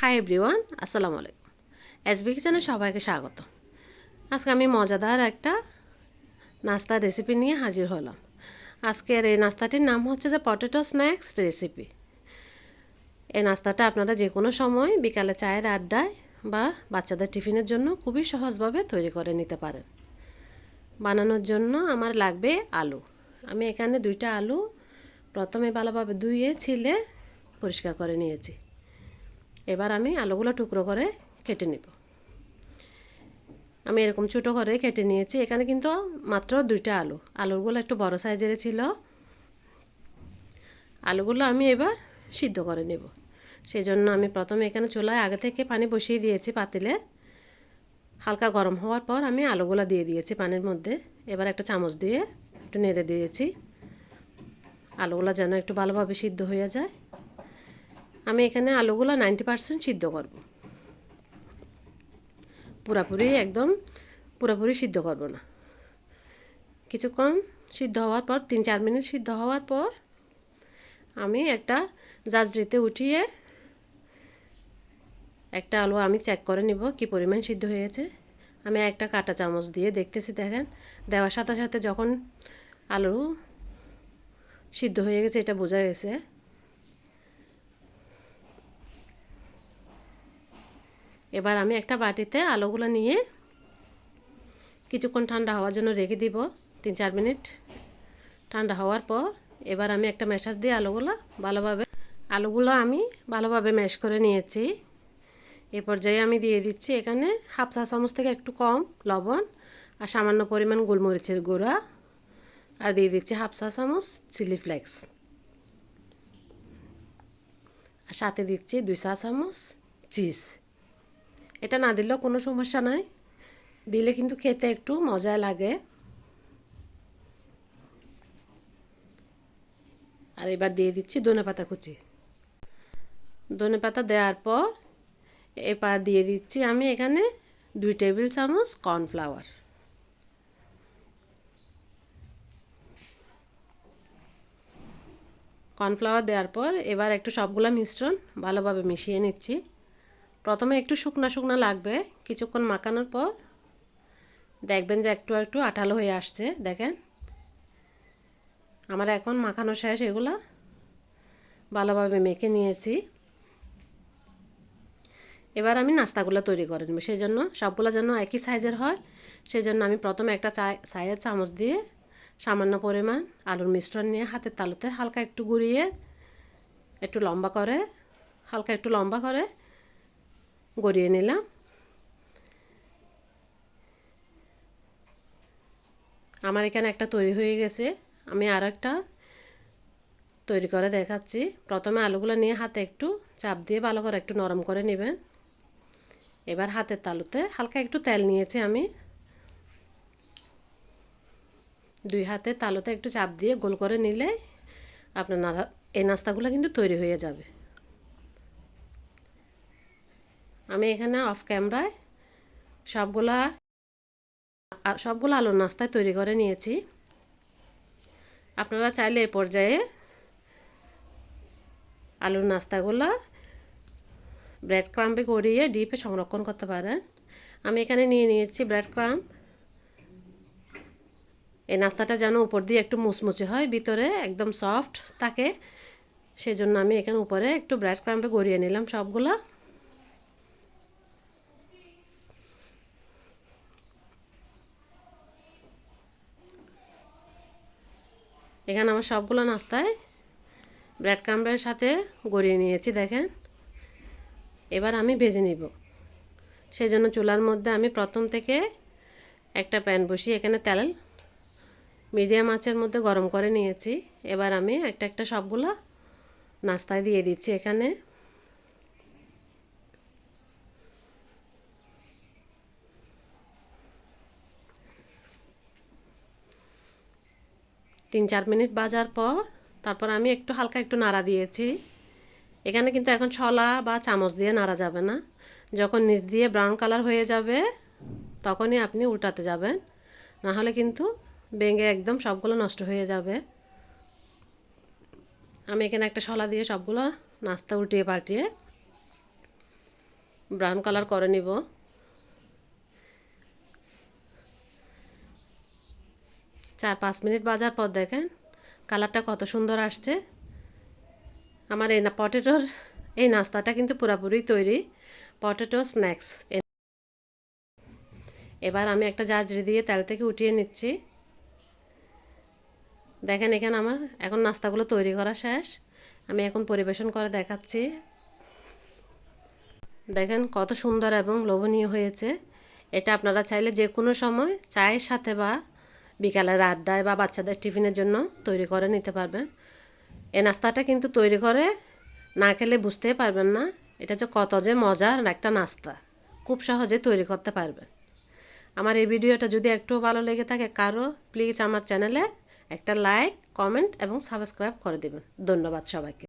Hi everyone, আসসালামু আলাইকুম। SB কিচেনে সবাইকে স্বাগত। আজকে আমি মজাদার একটা নাস্তার রেসিপি নিয়ে হাজির হলাম। আজকের এই নাস্তাটির নাম হচ্ছে যে পটেটো স্ন্যাক্স রেসিপি। এই নাস্তাটা আপনারা যে কোনো সময় বিকালে চায়ের আড্ডায় বা বাচ্চাদের টিফিনের জন্য খুবই সহজভাবে তৈরি করে নিতে পারেন। বানানোর জন্য আমার লাগবে আলু। আমি এখানে 2টা আলু প্রথমে ভালোভাবে ধুয়ে ছিলে পরিষ্কার করে নিয়েছি। এবার আমি আলুগুলো টুকরো করে কেটে নেব। আমি এরকম ছোটো করে কেটে নিয়েছি। এখানে কিন্তু মাত্র 2টা আলুগুলো একটু বড় সাইজের ছিল। আলুগুলো আমি এবার সিদ্ধ করে নেব। সেই জন্য আমি প্রথমে এখানে চুলায় আগে থেকে পানি বসিয়ে দিয়েছি পাতিলে। হালকা গরম হওয়ার পর আমি আলুগুলো দিয়ে দিয়েছি পানির মধ্যে। এবার একটা চামচ দিয়ে একটু নেড়ে দিয়েছি, আলুগুলো যেন একটু ভালোভাবে সিদ্ধ হয়ে যায়। আমি এখানে আলুগুলো 90% সিদ্ধ করব, পুরোপুরি সিদ্ধ করব না। কিছুক্ষণ সিদ্ধ হওয়ার পর 3-4 মিনিট সিদ্ধ হওয়ার পর আমি একটা জাজরিতে উঠিয়ে একটা আলু আমি চেক করে নিব কি পরিমাণ সিদ্ধ হয়েছে। আমি একটা কাঁটা চামচ দিয়ে দেখতেছি, দেখেন দেওয়ার সাথে সাথে যখন আলু সিদ্ধ হয়ে গেছে এটা বোঝা গেছে। এবার আমি একটা বাটিতে আলুগুলো নিয়ে কিছুক্ষণ ঠান্ডা হওয়ার জন্য রেখে দিব। 3-4 মিনিট ঠান্ডা হওয়ার পর এবার আমি একটা ম্যাশার দিয়ে আলুগুলো আমি ভালোভাবে ম্যাশ করে নিয়েছি। এই পর্যায়ে আমি দিয়ে দিচ্ছি এখানে হাফ চা চামচ থেকে একটু কম লবণ আর সামান্য পরিমাণ গোলমরিচের গুঁড়া, আর দিয়ে দিচ্ছি হাফ চা চামচ চিলি ফ্লেক্স, আর সাথে দিচ্ছি 2 চা চামচ চিজ। এটা না দিলেও কোনো সমস্যা নাই, দিলে কিন্তু খেতে একটু মজা লাগে। আর এবার দিয়ে দিচ্ছি ধনেপাতা কুচি। ধনেপাতা দেওয়ার পর এবার দিয়ে দিচ্ছি আমি এখানে 2 টেবিল চামচ কর্নফ্লাওয়ার। কর্নফ্লাওয়ার দেওয়ার পর এবার একটু সবগুলো মিশ্রণ ভালোভাবে মিশিয়ে নিচ্ছি। প্রথমে একটু শুকনা শুকনা লাগবে, কিছুক্ষণ মাখানোর পর দেখবেন যে একটু একটু আঠালো হয়ে আসছে। দেখেন আমার এখন মাখানো শেষ। এগুলা ভালোভাবে মেখে নিয়েছি। এবার আমি নাস্তাগুলো তৈরি করে নেব। সেই জন্য সবগুলো যেন একই সাইজের হয়, সেই জন্য আমি প্রথমে একটা চায়ের চামচ দিয়ে সামান্য পরিমাণ আলুর মিশ্রণ নিয়ে হাতের তালুতে হালকা একটু গুঁড়িয়ে হালকা একটু লম্বা করে গড়িয়ে নিলাম। আমার এখানে একটা তৈরি হয়ে গেছে, আমি আর একটা তৈরি করে দেখাচ্ছি। প্রথমে আলুগুলো নিয়ে হাতে একটু চাপ দিয়ে ভালো করে একটু নরম করে নেবেন। এবার হাতের তালুতে হালকা একটু তেল নিয়েছি আমি, 2 হাতের তালুতে একটু চাপ দিয়ে গোল করে নিলে আপনার এই নাস্তাগুলো কিন্তু তৈরি হয়ে যাবে। আমি এখানে অফ ক্যামেরায় সবগুলো আলুর নাস্তায় তৈরি করে নিয়েছি। আপনারা চাইলে এই পর্যায়ে আলুর নাস্তাগুলো ব্রেড ক্রাম্বে গড়িয়ে ডিপে সংরক্ষণ করতে পারেন। আমি এখানে নিয়ে নিয়েছি ব্রেড ক্রাম্ব। এই নাস্তাটা যেন উপর দিয়ে একটু মুচমুচে হয়, ভিতরে একদম সফট থাকে, সেজন্য আমি এখানে উপরে একটু ব্রেড ক্রাম্বে গড়িয়ে নিলাম সবগুলো। এখানে আমার সবগুলো নাস্তায় ব্রেড ক্রাম্বের সাথে গড়িয়ে নিয়েছি, দেখেন। এবার আমি ভেজে নিব। সেই জন্য চুলার মধ্যে আমি প্রথম থেকে একটা প্যান বসিয়ে এখানে তেল মিডিয়াম আঁচের মধ্যে গরম করে নিয়েছি। এবার আমি একটা একটা সবগুলো নাস্তায় দিয়ে দিচ্ছি। এখানে তিন 4 মিনিট ভাজার পর তারপর আমি একটু হালকা একটু নাড়া দিয়েছি। এখানে কিন্তু এখন ছলা বা চামচ দিয়ে নাড়া যাবে না, যখন নিচ দিয়ে ব্রাউন কালার হয়ে যাবে তখনই আপনি উল্টাতে যাবেন, না হলে কিন্তু ভেঙে একদম সবগুলো নষ্ট হয়ে যাবে। আমি এখানে একটা শলা দিয়ে সবগুলো নাস্তা উল্টিয়ে পাল্টিয়ে ব্রাউন কালার করে নিব। চার 5 মিনিট ভাজার পর দেখেন কালারটা কত সুন্দর আসছে। আমার এই পটেটোর এই নাস্তাটা কিন্তু পুরোপুরি তৈরি, পটেটো স্ন্যাক্স। এবার আমি একটা জাজরি দিয়ে তেল থেকে উঠিয়ে নিচ্ছি। দেখেন এখানে আমার এখন নাস্তাগুলো তৈরি করা শেষ। আমি এখন পরিবেশন করে দেখাচ্ছি। দেখেন কত সুন্দর এবং লোভনীয় হয়েছে। এটা আপনারা চাইলে যে কোনো সময় চায়ের সাথে বা বিকালের আড্ডায় বা বাচ্চাদের টিফিনের জন্য তৈরি করে নিতে পারবেন। এই নাস্তাটা কিন্তু তৈরি করে না খেলে বুঝতেই পারবেন না এটা যে কত যে মজার একটা নাস্তা। খুব সহজে তৈরি করতে পারবেন। আমার এই ভিডিওটা যদি একটু ভালো লেগে থাকে কারো, প্লিজ আমার চ্যানেলে একটা লাইক, কমেন্ট এবং সাবস্ক্রাইব করে দেবেন। ধন্যবাদ সবাইকে।